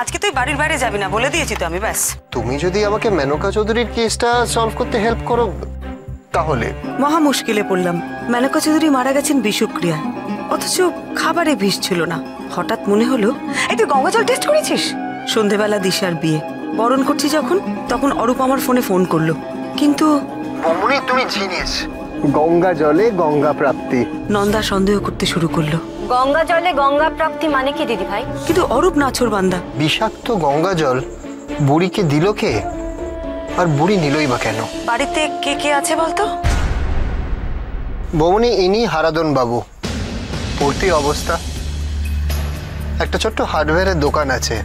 আজকে তুই বাড়ির বাইরে যাবি না বলে দিয়েছি তো আমি। ব্যাস, তুমি যদি আমাকে মেনকা চৌধুরীর কেসটা সলভ করতে হেল্প করো তাহলে। মহা মুশকিলে পড়লাম। মেনকা চৌধুরী মারা গেছেন বিষক্রিয়া, অথচ খাবারে বিষ ছিল না। হঠাৎ মনে হলো, এই তুই গঙ্গা জল টেস্ট করেছিস? সন্ধেবেলা দিশার বিয়ে বরণ করছি যখন, তখন অরূপ আমার ফোন করলো। কিন্তু বমনি তুমি জিনিয়াস। গঙ্গা জলে গঙ্গা প্রাপ্তি। নন্দা সন্দেহ করতে শুরু করলো। গঙ্গা জলে গঙ্গা প্রাপ্তি মানে কি দিদি ভাই? কিন্তু অরূপ নাছোড় বান্দা। বিষাক্ত গঙ্গা জল বুড়িকে দিল কে, আর বুড়ি নিলই বা কেন? বাড়িতে কে কে আছে বলতো? বমনি ইনি হারাদন বাবু, পড়তি অবস্থা, একটা ছোট্ট হার্ডওয়্যারের দোকান আছে।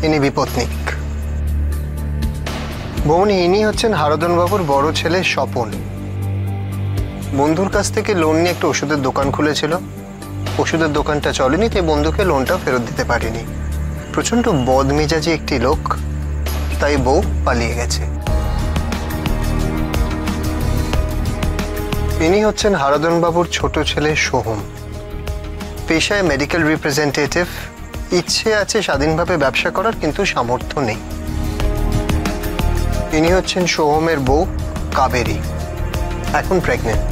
ইনি বিপত্নিক। বমনি ইনি হচ্ছেন হারাদন বাবুর বড় ছেলে স্বপন। বন্ধুর কাছ থেকে লোন নিয়ে একটা ওষুধের দোকান খুলেছিল। ওষুধের দোকানটা চলেনি, তাই বন্ধুকে লোনটা ফেরত দিতে পারেনি। প্রচন্ড বদমেজাজি একটি লোক, তাই বউ পালিয়ে গেছে। ইনি হচ্ছেন হারাদন বাবুর ছোট ছেলে সোহম, পেশায় মেডিকেল রিপ্রেজেন্টেটিভ। ইচ্ছে আছে স্বাধীনভাবে ব্যবসা করার, কিন্তু সামর্থ্য নেই। ইনি হচ্ছেন সোহমের বউ কাবেরী, এখন প্রেগনেন্ট।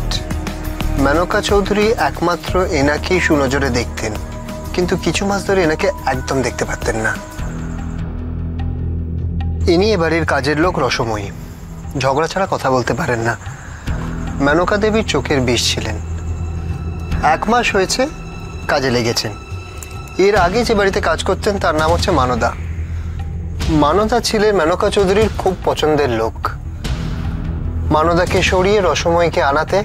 মেনকা চৌধুরী একমাত্র এনাকেই সুনজরে দেখতেন, কিন্তু কিছু মাস ধরে এনাকে একদম দেখতে পারতেন না। ইনি এবাড়ির কাজের লোক রসময়ী, ঝগড়া ছাড়া কথা বলতে পারেন না। মেনকা দেবীর চোখের বিষ ছিলেন। 1 মাস হয়েছে কাজে লেগেছেন। এর আগে যে বাড়িতে কাজ করতেন তার নাম হচ্ছে মানদা। মানদা ছিলেন মেনকা চৌধুরীর খুব পছন্দের লোক। মানদাকে সরিয়ে রসময়ীকে আনাতে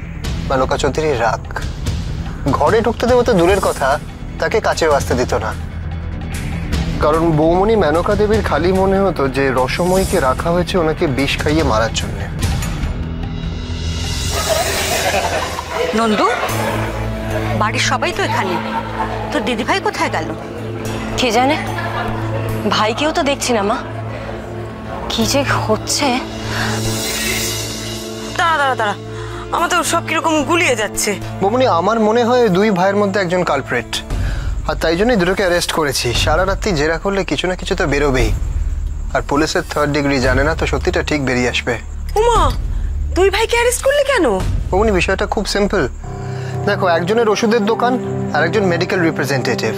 মেনকা চৌধুরীর রাগ। ঘরে ঢুকতে দেবো তো দূরের কথা, তাকে কাছেও আসতে দিত না। কারণ বৌমনি মেনকা দেবীর খালি মনে হতো যে রসময়ীকে রাখা হয়েছে ওনাকে বিষ খাইয়ে মারার জন্য। নন্দু, বাড়ির সবাই তো এখানে, তোর দিদিভাই কোথায় গেল? কে জানে, ভাইকেও তো দেখছি না মা। কি যে হচ্ছে। দাঁড়া দাঁড়া দাঁড়া, আমার তো সব কিরকম গুলিয়ে যাচ্ছে। বৌমনি আমার মনে হয় 2 ভাইয়ের মধ্যে একজন কালপ্রেট, আর তাই জন্যই দুটোকে অ্যারেস্ট করেছি। সারা রাত্রি জেরা করলে কিছু না কিছু তো বেরোবেই। আর পুলিশের 3rd ডিগ্রি জানে না তো সত্যিটা ঠিক বেরিয়ে আসবে। উমা, 2 ভাইকে অ্যারেস্ট করলে কেন? বৌমনি বিষয়টা খুব সিম্পল। দেখো, একজনের ওষুধের দোকান আর একজন মেডিকেল রিপ্রেজেন্টেটিভ।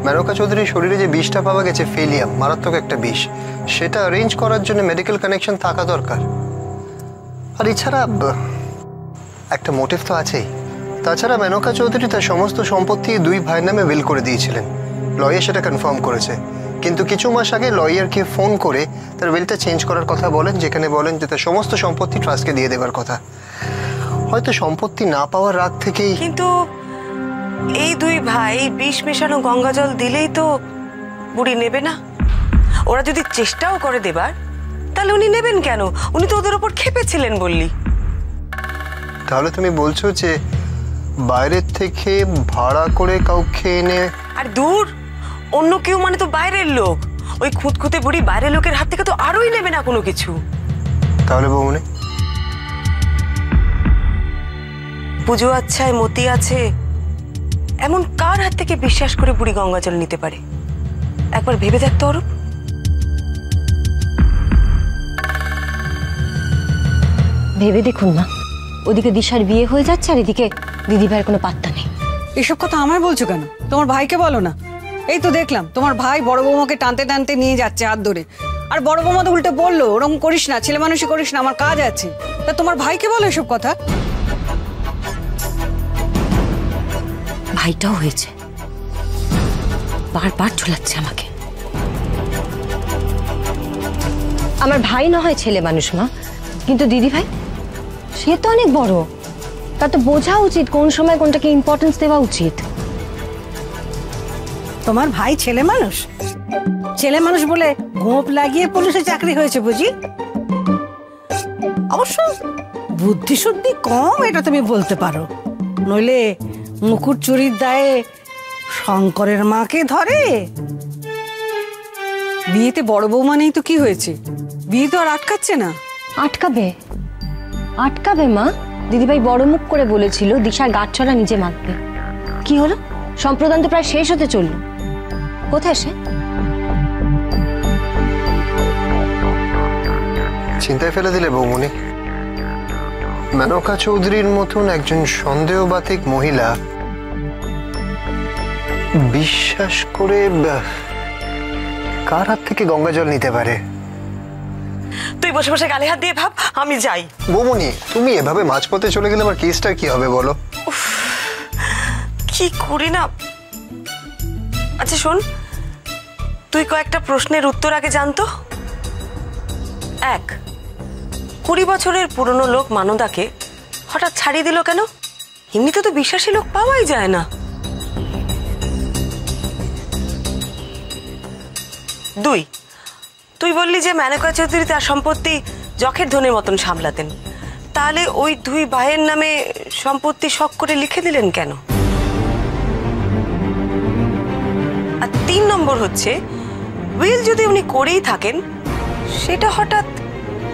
মেনকা চৌধুরীর শরীরে যে বিষটা পাওয়া গেছে ফেলিয়াম, মারাত্মক একটা বিষ, সেটা অ্যারেঞ্জ করার জন্য মেডিকেল কানেকশন থাকা দরকার। আর এছাড়া একটা মোটিভ তো আছেই। তাছাড়া মেনকা চৌধুরী তার সমস্ত সম্পত্তি 2 ভাইয়ের নামে উইল করে দিয়েছিলেন। লয়ার সেটা কনফার্ম করেছে, কিন্তু কিছু মাস আগে লয়ারকে ফোন করে তার উইলটা চেঞ্জ করার কথা বলেন, যেখানে বলেন যে তার সমস্ত সম্পত্তি ট্রাস্টকে দিয়ে দেওয়ার কথা। হয়তো সম্পত্তি না পাওয়ার রাগ থেকেই। কিন্তু এই 2 ভাই বিষ মেশানো গঙ্গা জল দিলেই তো বুড়ি নেবে না। ওরা যদি চেষ্টাও করে দেবার, তাহলে উনি নেবেন কেন? উনি তো ওদের ওপর খেপেছিলেন বললি। তাহলে তুমি বলছো যে বাইরের থেকে ভাড়া করে কাউকে এনে? আর দূর, অন্য কেউ মানে তো বাইরের লোক। ওই খুঁতখুঁতে বুড়ি বাইরের লোকের হাত থেকে তো আরোই নেবে না কোনো কিছু। তাহলে বৌমনি পুজো আচ্ছায় মতি আছে, এমন কার হাত থেকে বিশ্বাস করে বুড়ি গঙ্গা জল নিতে পারে? একবার ভেবে দেখতো অরূপ। ভেবে দেখুন না, ওদিকে দিশার বিয়ে হয়ে যাচ্ছে আর এদিকে দিদি ভাইয়ের কোনো পাত্তা নেই। এসব কথা আমায় বলছো কেন? তোমার ভাইকে বলো না। এই তো দেখলাম তোমার ভাই বড় বৌমাকে টানতে টানতে নিয়ে যাচ্ছে হাত ধরে। আর বড় বৌমা তো উল্টে বললো, ওরকম করিস না, ছেলে মানুষই করিস না, আমার কাজ আছে। তা তোমার ভাইকে বলো এসব কথা। ভাইটাও হয়েছে, বারবার ঝোলাচ্ছে আমাকে। আমার ভাই না হয় ছেলে মানুষ মা, কিন্তু দিদি ভাই সে তো অনেক বড়। তার তো বোঝা উচিত কোন সময় কোনটাকে ইম্পর্টেন্স দেওয়া উচিত। তোমার ভাই ছেলে মানুষ? ছেলে মানুষ বলে গোপ লাগিয়ে পুলিশে চাকরি হয়েছে বুঝি? অবশ্য বুদ্ধি শুদ্ধি কম, এটা তুমি বলতে পারো। নইলে মুকুট চুরির দায়ে শঙ্করের মাকে ধরে। বিয়েতে বড় বৌমা নেই তো কি হয়েছে? বিয়ে তো আর আটকাচ্ছে না। আটকাবে, আটকাবে মা। দিদিভাই বড় মুখ করে বলেছিল দিশার গাঁটছড়া নিজে মাখবে। কি হলো? সম্প্রদান তো প্রায় শেষ হতে চলল। কোথায় সে? চিন্তায় ফেলে দিলে বৌমনি। মেনকা চৌধুরীর মতন একজন সন্দেহবাতিক মহিলা বিশ্বাস করে কার হাত থেকে গঙ্গা জল নিতে পারে? তুই বসে বসে গালে হাত দিয়ে ভাব, আমি যাই। বৌমনি, তুমি এভাবে মাঝপথে চলে গেলে আমার কেসটা কি হবে বলো? কি করি না। আচ্ছা শোন, তুই কয়েকটা প্রশ্নের উত্তর আগে জানতো। 1, 20 বছরের পুরনো লোক মানদাকে হঠাৎ ছাড়িয়ে দিল কেন? এমনিতে তো বিশ্বাসী লোক পাওয়াই যায় না। 2, তুই বললি যে মেনকা চৌধুরী তার সম্পত্তি যখের ধনের মতন সামলাতেন, তাহলে ওই 2 ভাইয়ের নামে সম্পত্তি শখ করে লিখে দিলেন কেন? আর 3 নম্বর হচ্ছে, উইল যদি উনি করেই থাকেন, সেটা হঠাৎ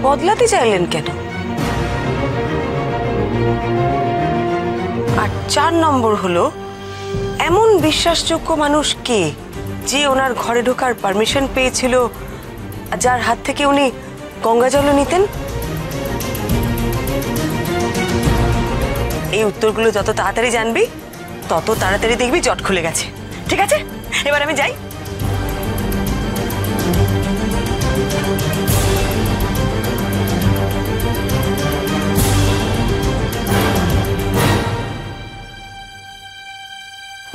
বদলাতে চাইলেন কেন? আর 4 নম্বর হলো, এমন বিশ্বাসযোগ্য মানুষ কে যে ওনার ঘরে ঢোকার পারমিশন পেয়েছিল, যার হাত থেকে উনি গঙ্গা জল নিতেন? এই উত্তরগুলো যত তাড়াতাড়ি জানবি, তত তাড়াতাড়ি দেখবি জট খুলে গেছে। ঠিক আছে, এবার আমি যাই।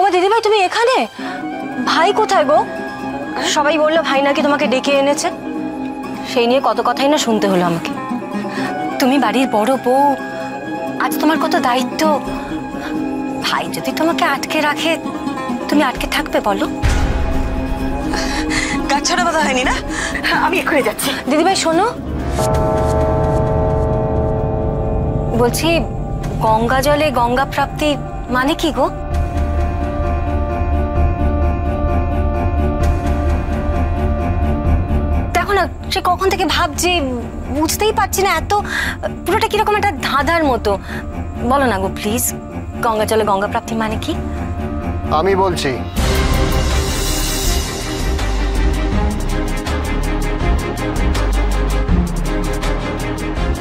ও দিদিভাই, তুমি এখানে? ভাই কোথায় গো? সবাই বললো ভাই নাকি তোমাকে ডেকে এনেছে। সেই নিয়ে কত কথাই না শুনতে হলো আমাকে। তুমি বাড়ির বড় বউ, আজ তোমার কত দায়িত্ব। ভাই যদি তোমাকে আটকে রাখে, তুমি আটকে থাকবে বলো? গাছছাড়া কথা হয়নি না, আমি এক্ষুনি যাচ্ছি। দিদিভাই শোনো, বলছি গঙ্গা জলে গঙ্গা প্রাপ্তি মানে কি গো? দেখো না, সে কখন থেকে ভাবছি, বুঝতেই পারছি না। এত পুরোটা কিরকম একটা ধাঁধার মতো। বলো না গো প্লিজ, গঙ্গা জলে গঙ্গা প্রাপ্তি মানে কি? আমি বলছি।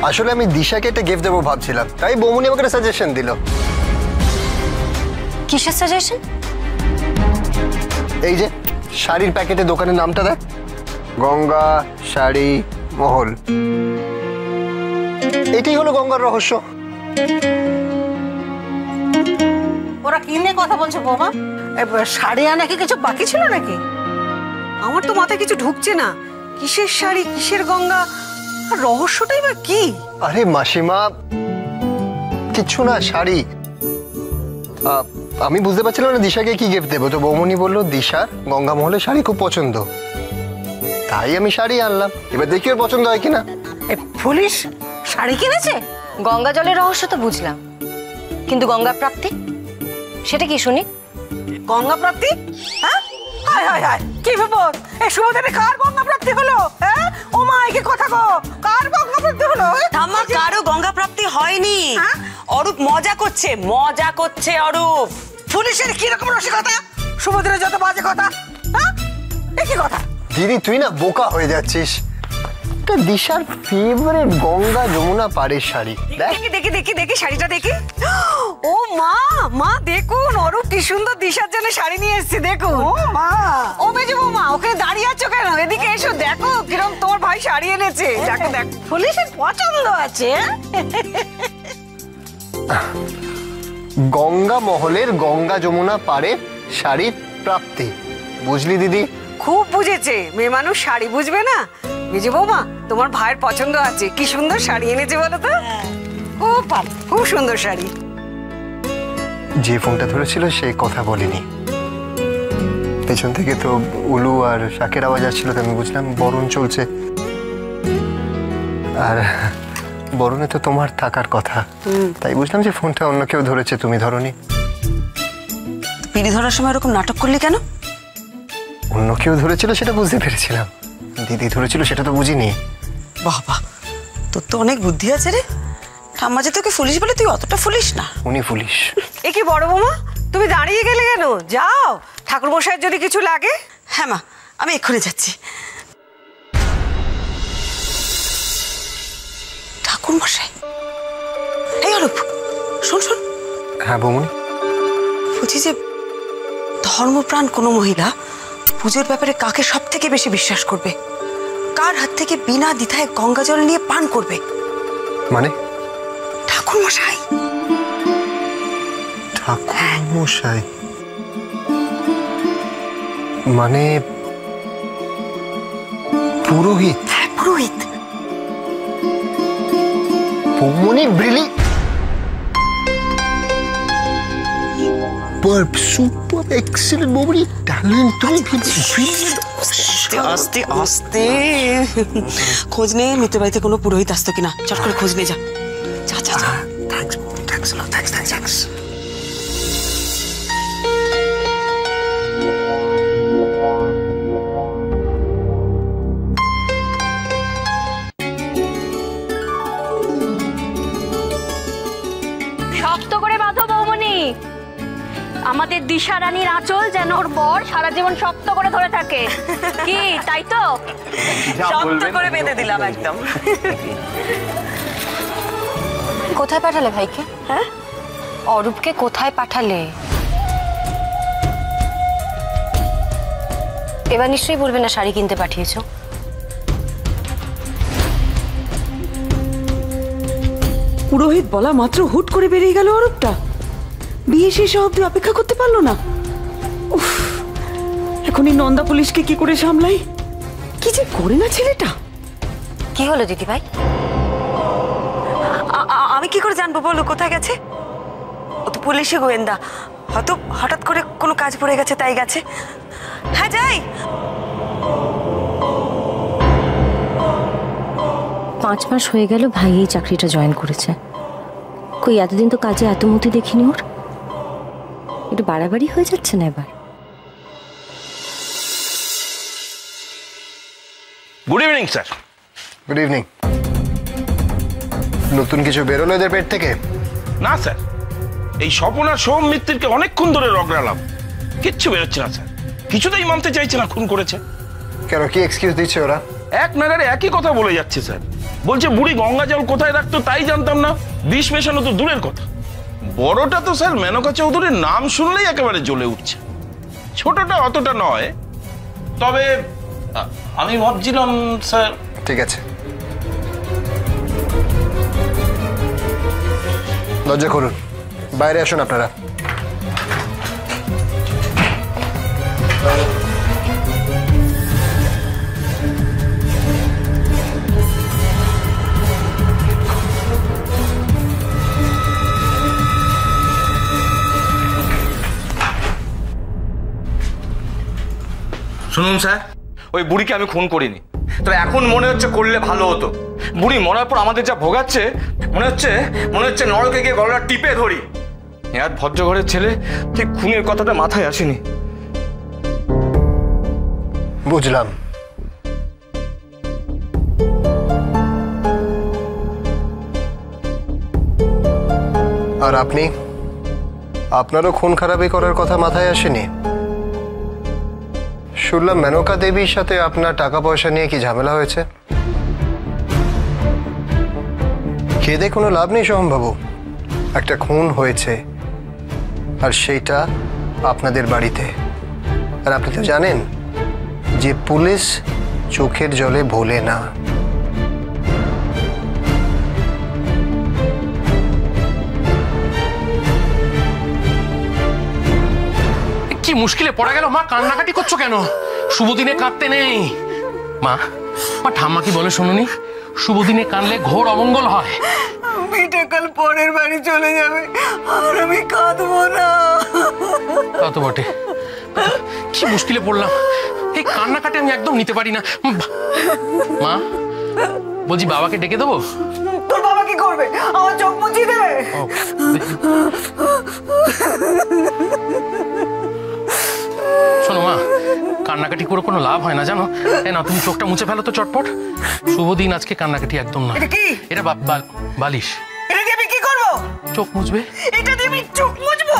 আসলে আমি দিশাকে একটা গিফট দেবো ভাবছিলাম, তাই বৌমনি আমাকে সাজেশন দিল। কিসের সাজেশন? এই যে শাড়ির প্যাকেটে দোকানের নামটা দেখ, গঙ্গা শাড়ি মহল। এটাই হলো গঙ্গার রহস্য। ওরা কি নিয়ে কথা বলছে বৌমা? শাড়ি আনা কি কিছু বাকি ছিল নাকি? আমার তো মাথায় কিছু ঢুকছে না। কিসের শাড়ি, কিসের গঙ্গা, আর রহস্যটাই বা কি? আরে মাসিমা, কিচ্ছু না, শাড়ি। আমি বুঝতে পারছিলাম না দিশাকে কি গিফট দেবো, তো বৌমনি বললো দিশার গঙ্গা মহলের শাড়ি খুব পছন্দ, তাই আমি শাড়ি আনলাম। এবার দেখি ওর পছন্দ হয় কিনা। পুলিশ শাড়ি কিনেছে? গঙ্গা জলের রহস্য তো বুঝলাম, কিন্তু গঙ্গা প্রাপ্তি সেটা কি শুনি? গঙ্গা প্রাপ্তি? হ্যাঁ, হায় হায় হায়, কি বিপদ! এই সুভদ্রে কার গঙ্গা প্রাপ্তি হলো? হ্যাঁ, ও মা, কি কথা গো, কার গঙ্গা প্রাপ্তি হলো? আমার কারো গঙ্গা প্রাপ্তি হয়নি। অরূপ মজা করছে, মজা করছে অরূপ। পুলিশের কি রকম রসিকতা, সুভদ্রের যত বাজে কথা। হ্যাঁ, কি কথা? দিদি তুই না বোকা হয়ে যাচ্ছিস। দিশার ফেভারিট গঙ্গা যমুনা পাড়ের শাড়ি। দেখি দেখি দেখি দেখি শাড়িটা দেখি। ও মা, মা দেখুন, অরূপ কি সুন্দর দিশার জন্য শাড়ি নিয়ে এসেছে, দেখুন। ও মা, ও মেজে বৌমা, ওখানে দাঁড়িয়ে আছো কেন? এদিকে এসো, দেখো কিরকম তোমার ভাই শাড়ি এনেছে। দেখো দেখো, পুলিশের পছন্দ আছে। গঙ্গা মহলের গঙ্গা যমুনা পাড়ের শাড়ির প্রাপ্তি, বুঝলি দিদি? খুব বুঝেছে, মেয়ে মানুষ শাড়ি বুঝবে না? মেজে বৌমা, তোমার ভাইয়ের পছন্দ আছে। কি সুন্দর শাড়ি এনেছে বলো তো। খুব ভালো, খুব সুন্দর শাড়ি। যে ফোনটা ধরেছিল সে কথা বলেনি, পেছন থেকে তো উলু আর শাকের আওয়াজ আসছিল, তো আমি বুঝলাম বরণ চলছে। আর বরণে তো তোমার থাকার কথা, তাই বুঝলাম যে ফোনটা অন্য কেউ ধরেছে, তুমি ধরনি। পিড়ি ধরার সময় এরকম নাটক করলি কেন? অন্য কেউ ধরেছিল সেটা বুঝতে পেরেছিলাম, দিদি ধরেছিল সেটা তো বুঝিনি। বাবা, তোর তো অনেক বুদ্ধি আছে রে। ঠাম্মা যে তোকে ফুলিশ বলে তুই অতটা ফুলিস না। উনি পুলিশ। এ কি বড় বৌমা, তুমি দাঁড়িয়ে গেলে কেন? যাও, ঠাকুর মশাইয়ের যদি কিছু লাগে। হ্যাঁ মা, আমি এক্ষুনি যাচ্ছি। ঠাকুর মশাই, এই অরূপ শোন শোন। হ্যাঁ বৌমনি। বলছি যে ধর্মপ্রাণ কোনো মহিলা পুজোর ব্যাপারে কাকে সব থেকে বেশি বিশ্বাস করবে? কার হাত থেকে বিনা দ্বিধায় গঙ্গা জল নিয়ে পান করবে? মানে? ঠাকুর মশাই। ঠাকুর মশাই মানে পুরোহিত? হ্যাঁ, পুরোহিত। বৌমনি ব্রিলি সুপার এক্সেলেন্ট বৌমনি, ট্যালেন্ট তুমি। আস্তে আস্তে খোঁজ নে মিত্র বাড়িতে কোনো পুরোহিত আসতো কিনা, চট করে খোঁজ নিয়ে যা। যা যা যা। থ্যাঙ্কস। শক্ত করে বাঁধো বৌমনি। আমাদের দিশা রানীর আঁচল যেন ওর বর সারা জীবন শক্ত করে ধরে থাকে। কি তাই তো? শক্ত করে বেঁধে দিলাম একদম। কোথায় পাঠালে ভাইকে? হ্যাঁ, অরূপকে কোথায় পাঠালে? এবার নিশ্চয়ই বলবে না শাড়ি কিনতে পাঠিয়েছো। পুরোহিত বলা মাত্র হুট করে বেরিয়ে গেল অরূপটা। বিয়ে শেষে অব্দি অপেক্ষা করতে পারলো না। উফ, এখনই নন্দা পুলিশকে কি করে সামলাই? কি যে করে না ছেলেটা। কি হলো দিদি ভাই? আমি কি করে জানবো বলো কোথায় গেছে? ও তো পুলিশি গোয়েন্দা, হয়তো হঠাৎ করে কোনো কাজ পড়ে গেছে তাই গেছে। হ্যাঁ যাই। 5 মাস হয়ে গেল ভাই এই চাকরিটা জয়েন করেছে। কই এতদিন তো কাজে এত মতি দেখিনি ওর। একটু বাড়াবাড়ি হয়ে যাচ্ছে না এবার? Good evening sir. Good evening. নতুন কিছু বেরোলো এদের পেট থেকে? না স্যার, এই স্বপন আর সোম মিত্তিরকে অনেকক্ষণ ধরে রগড়ালাম, কিচ্ছু বেরোচ্ছে না স্যার। কিছুতেই মানতে চাইছে না খুন করেছে। কেন, কি এক্সকিউজ দিচ্ছে ওরা? এক নাগারে একই কথা বলে যাচ্ছে স্যার। বলছে বুড়ি গঙ্গা জল কোথায় রাখতো তাই জানতাম না, বিষ মেশানো তো দূরের কথা। বড়টা তো স্যার মেনকা চৌধুরীর নাম শুনলেই একেবারে জ্বলে উঠছে। ছোটটা অতটা নয়, তবে আমি ভাবছিলাম স্যার। ঠিক আছে, দরজা করুন, বাইরে আসুন আপনারা। শুনুন স্যার, ওই বুড়িকে আমি খুন করিনি, তবে এখন মনে হচ্ছে করলে ভালো হতো। বুড়ি মরার পর আমাদের যা ভোগাচ্ছে, মনে হচ্ছে নরকে গিয়ে গলাটা টিপে ধরি। এর ভদ্রঘরের ছেলে ঠিক খুনের কথাটা মাথায় আসেনি। বুঝলাম। আর আপনি, আপনারও খুন খারাপি করার কথা মাথায় আসেনি? শুনলাম মেনকা দেবীর সাথে আপনার টাকা পয়সা নিয়ে কি ঝামেলা হয়েছে। খেদে কোনো লাভ নেই সোহমবাবু, একটা খুন হয়েছে, আর সেইটা আপনাদের বাড়িতে। আর আপনি তো জানেন যে পুলিশ চোখের জলে ভোলে না। কি মুশকিলে পড়া গেল মা, কান্নাকাটি করছো কেন? শুভ দিনে কাঁদতে নেই মা। মা ঠাম্মা কি বলে শুনুনি, শুভ দিনে কাঁদলে ঘোর অমঙ্গল হয়। মেয়েটা কাল পরের বাড়ি চলে যাবে আর আমি কাঁদবো না। তা তো বটে, কি মুশকিলে পড়লাম। এই কান্নাকাটি আমি একদম নিতে পারি না। মা বলছি বাবাকে ডেকে দেবো? তোর বাবা কি করবে? আমার চোখ মুছিয়ে দেবে। শোনো মা, কান্নাকাটি করে কোনো লাভ হয় না জানো। না তুমি চোখটা মুছে ফেলো তো চটপট। শুভ দিন আজকে, কান্নাকাটি একদম না। এটা কি? এটা বালিশ। এটা দিয়ে আমি চোখ মুছবে? এটা দিয়ে আমি চোখ মুছবো?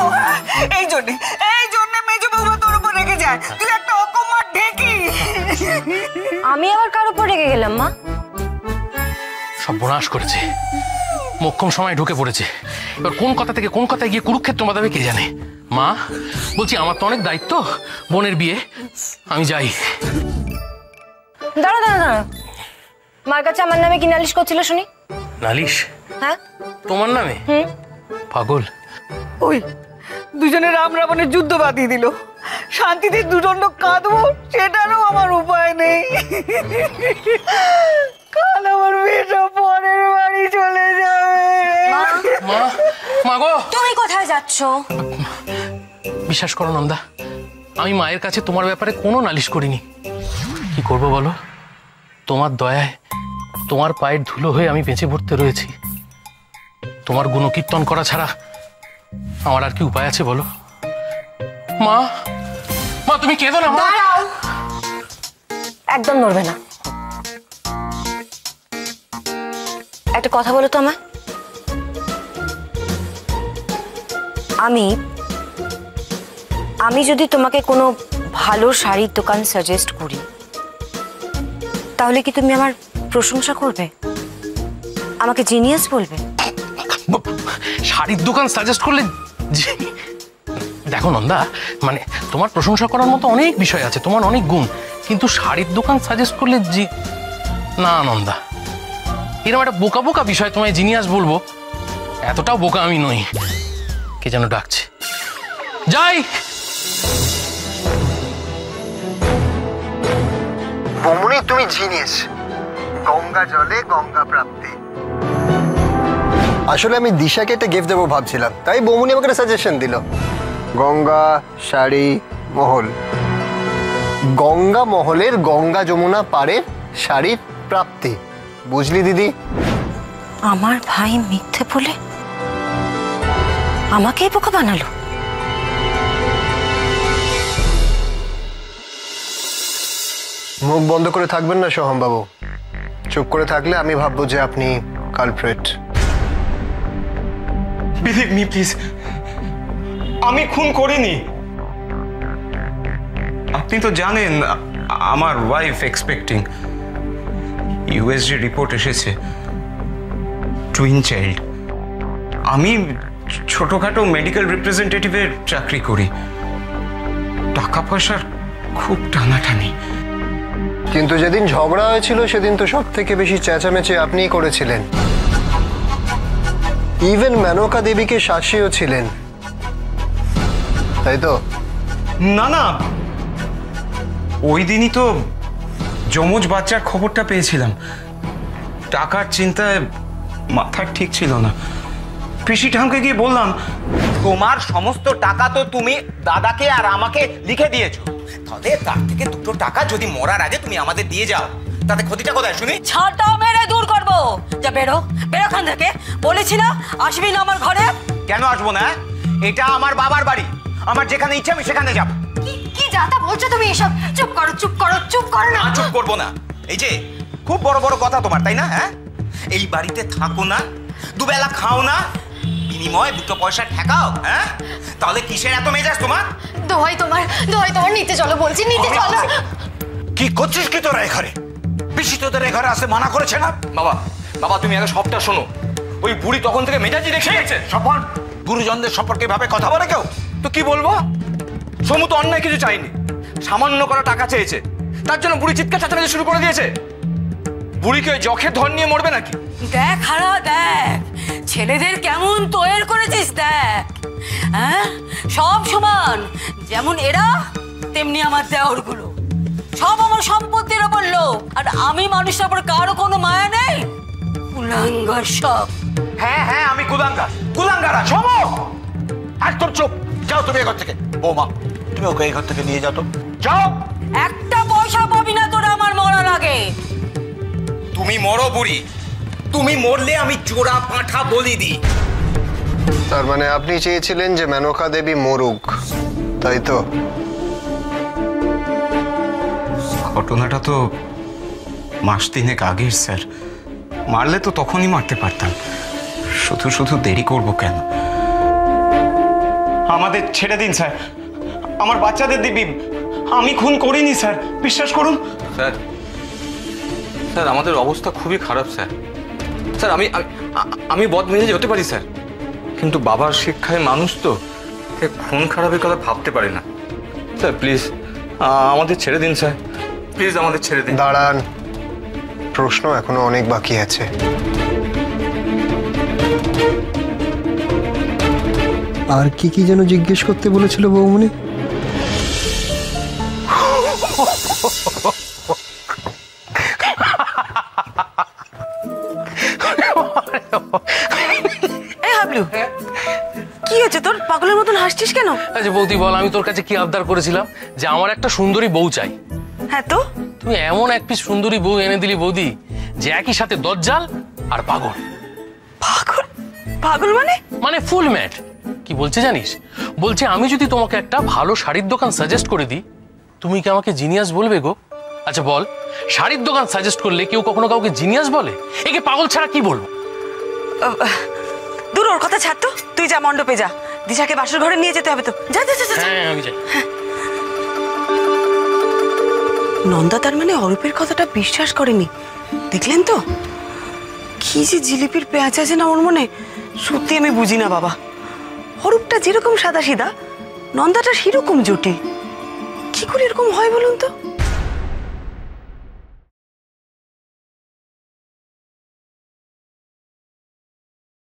এই জন্য মেজো বৌমা তোর উপর রেগে যায়। তুই একটা অকম্মার ঢেকি। আমি আবার কার উপর রেগে গেলাম মা? সর্বনাশ করেছে, মোক্ষম সময় ঢুকে পড়েছে। এবার কোন কথা থেকে কোন কথায় গিয়ে কুরুক্ষেত্র বাঁধাবে কে জানে। মা বলছি, আমার তো অনেক দায়িত্ব, বোনের বিয়ে, আমি যাই। দাঁড়া দাঁড়া দাঁড়া, মার কাছে আমার নামে কি নালিশ করছিল শুনি? নালিশ? হ্যাঁ তোমার নামে? পাগল। ওই দুজনে রাম রাবণের যুদ্ধ বাঁধিয়ে দিল। শান্তিতে দুদণ্ড কাঁদবো সেটারও আমার উপায় নেই। কাল আমার মেয়েটা পরের বাড়ি চলে যাবে। মা, মা গো। তুমি কোথায় যাচ্ছ? বিশ্বাস করো নন্দা, আমি মায়ের কাছে তোমার ব্যাপারে কোনো নালিশ করিনি। কি করব বলো, তোমার দয়ায় তোমার পায়ের ধুলো হয়ে আমি বেঁচে পড়তে রয়েছি। তোমার গুণকীর্তন করা ছাড়া আমার আর কি উপায় আছে বলো? মা, মা তুমি কেঁদো না। মা একদম নড়বে না। একটা কথা বলো তো আমায়। আমি যদি তোমাকে কোনো ভালো শাড়ির দোকান সাজেস্ট করি, তাহলে কি তুমি আমার প্রশংসা করবে? আমাকে জিনিয়াস বলবে? শাড়ির দোকান সাজেস্ট করলে? দেখো নন্দা, মানে তোমার প্রশংসা করার মতো অনেক বিষয় আছে, তোমার অনেক গুণ, কিন্তু শাড়ির দোকান সাজেস্ট করলে না নন্দা, এরকম একটা বোকা বোকা বিষয় তোমায় জিনিয়াস বলবো, এতটাও বোকা আমি নই। কে যেন ডাকছে, যাই। বৌমনি তুমি জিনিয়াস। গঙ্গা জলে গঙ্গা প্রাপ্তি। আসলে আমি দিশাকে একটা গিফট দেবো ভাবছিলাম, তাই বৌমনি আমাকে একটা সাজেশন দিল। গঙ্গা শাড়ি মহল, গঙ্গা মহলের গঙ্গা যমুনা পাড়ের শাড়ির প্রাপ্তি। বুঝলি দিদি? আমার ভাই মিথ্যে বলে আমাকেই বোকা বানালো। মুখ বন্ধ করে থাকবেন না সোহম বাবু। চুপ করে থাকলে আমি ভাববো যে আপনি কালপ্রিট। বিলিভ মি প্লিজ, আমি খুন করিনি। আপনি তো জানেন আমার ওয়াইফ এক্সপেক্টিং। ইউএসজি রিপোর্ট এসেছে, টুইন চাইল্ড। আমি ছোটখাটো মেডিকেল রিপ্রেজেন্টেটিভের চাকরি করি, টাকা পয়সার খুব টানাটানি। কিন্তু যেদিন ঝগড়া হয়েছিল সেদিন তো সব থেকে বেশি চেঁচামেচি আপনিই করেছিলেন। ইভেন মেনকা দেবীকে শাসিও ছিলেন, তাই তো? না না, ওই দিনই তো যমজ বাচ্চার খবরটা পেয়েছিলাম। টাকার চিন্তায় মাথা ঠিক ছিল না। পিসি ঠামকে গিয়ে বললাম, তোমার সমস্ত টাকা তো তুমি দাদাকে আর আমাকে লিখে দিয়েছো, তাহলে তার থেকে দুটো টাকা যদি মরার আগে তুমি আমাদের দিয়ে যাও, তাতে ক্ষতিটা কোথায় শুনি? ছাটা মেরে দূর করবো। যা বেরো, বেরো খান থেকে। বলেছি না আসবি না আমার ঘরে। কেন আসবো না? এটা আমার বাবার বাড়ি, আমার যেখানে ইচ্ছে আমি সেখানে যাব। কি যাতা বলছো তুমি এসব? চুপ করো চুপ করো চুপ করো না। চুপ করবো না। এই যে খুব বড় বড় কথা তোমার, তাই না? হ্যাঁ, এই বাড়িতে থাকো না, দুবেলা খাও না, বিনিময়ে দুটো পয়সা ঠেকাও। হ্যাঁ, তাহলে কিসের এত মেজাজ তোমার? দোহাই তোমার নিতে চলো বলছি, নিতে চলো। কি করছিস কি তোরা এখানে? পিসি তোদের এ ঘরে আসতে মানা করেছে না? বাবা বাবা তুমি আগে সবটা শোনো। ওই বুড়ি তখন থেকে মেজাজি রেখে গেছে। সপন, গুরুজনদের সম্পর্কে ভাবে কথা বলে কেউ? তো কি বলবো? সমু তো অন্যায় কিছু চাইনি, সামান্য করা টাকা চেয়েছে, তার জন্য বুড়ি চিৎকার চেঁচামেচি শুরু করে দিয়েছে। বুড়িকে ওই যখের ধন নিয়ে মরবে নাকি? দেখ হারা, দেখ ছেলেদের কেমন তৈরি করেছিস, দেখ। হ্যাঁ, সব সমান, যেমন এরা তেমনি আমার দেওরগুলো। সব আমার সম্পত্তির ওপর লোক, আর আমি মানুষের ওপর কারো কোনো মায়া নেই। কুলাঙ্গার সব। হ্যাঁ হ্যাঁ, আমি কুলাঙ্গার, কুলাঙ্গারা। শোনো, একদম চুপ। যাও তুমি এঘর থেকে। বৌমা, তুমি ওকে এই ঘর থেকে নিয়ে যাও তো, যাও। একটা পয়সা পাবি না তোরা আমার মরার আগে। তুমি মরো বুড়ি, তুমি মরলে আমি জোড়া পাঁঠা বলি দিই। তার মানে আপনি চেয়েছিলেন যে মেনকা দেবী মরুক, তাই তো? ঘটনাটা তো মাস তিনেক আগের স্যার। মারলে তো তখনই মারতে পারতাম, শুধু শুধু দেরি করব কেন? আমাদের ছেড়ে দিন স্যার, আমার বাচ্চাদের দিবি। আমি খুন করিনি স্যার, বিশ্বাস করুন। স্যার স্যার আমাদের অবস্থা খুবই খারাপ স্যার। স্যার আমি আমি বদমেজাজি হতে পারি স্যার, কিন্তু বাবার শিক্ষায় মানুষ তো খুন খারাপের কথা ভাবতে পারি না। স্যার প্লিজ আমাদের ছেড়ে দিন স্যার, প্লিজ আমাদের ছেড়ে দিন। দাঁড়ান, প্রশ্ন এখনো অনেক বাকি আছে। আর কি কি যেন জিজ্ঞেস করতে বলেছিল বৌমনি? হাবলু, কি হয়েছে তোর? পাগলের মতন হাসছিস কেন? আচ্ছা বৌদি বল, আমি তোর কাছে কি আবদার করেছিলাম? যে আমার একটা সুন্দরী বউ চাই। হ্যাঁ তো তুমি এমন এক পিস সুন্দরী বউ এনে দিলি বৌদি, যে একই সাথে দজ্জাল আর পাগল। পাগল? পাগল মানে ফুল ম্যাট। কি বলছে জানিস? বলছে আমি যদি তোমাকে একটা ভালো শাড়ির দোকান সাজেস্ট করে দিই, তুমি কি আমাকে জিনিয়াস বলবে গো? আচ্ছা বল, শাড়ির দোকান সাজেস্ট করলে কেউ কখনো কাউকে জিনিয়াস বলে? একে পাগল ছাড়া কি বলবো? দূর, ওর কথা ছাড় তো। তুই যা, মণ্ডপে যা, দিশাকে বাসর ঘরে নিয়ে যেতে হবে তো। যা যা যা। হ্যাঁ আমি যাই। নন্দা তার মানে অরূপের কথাটা বিশ্বাস করেনি, দেখলেন তো? কি যে জিলিপির পেঁয়াজ আছে না ওর মনে, সত্যি আমি বুঝি না বাবা। অরূপটা যেরকম সাদা সিধা, নন্দাটা সেরকম জটিল। কি করে এরকম হয় বলুন তো?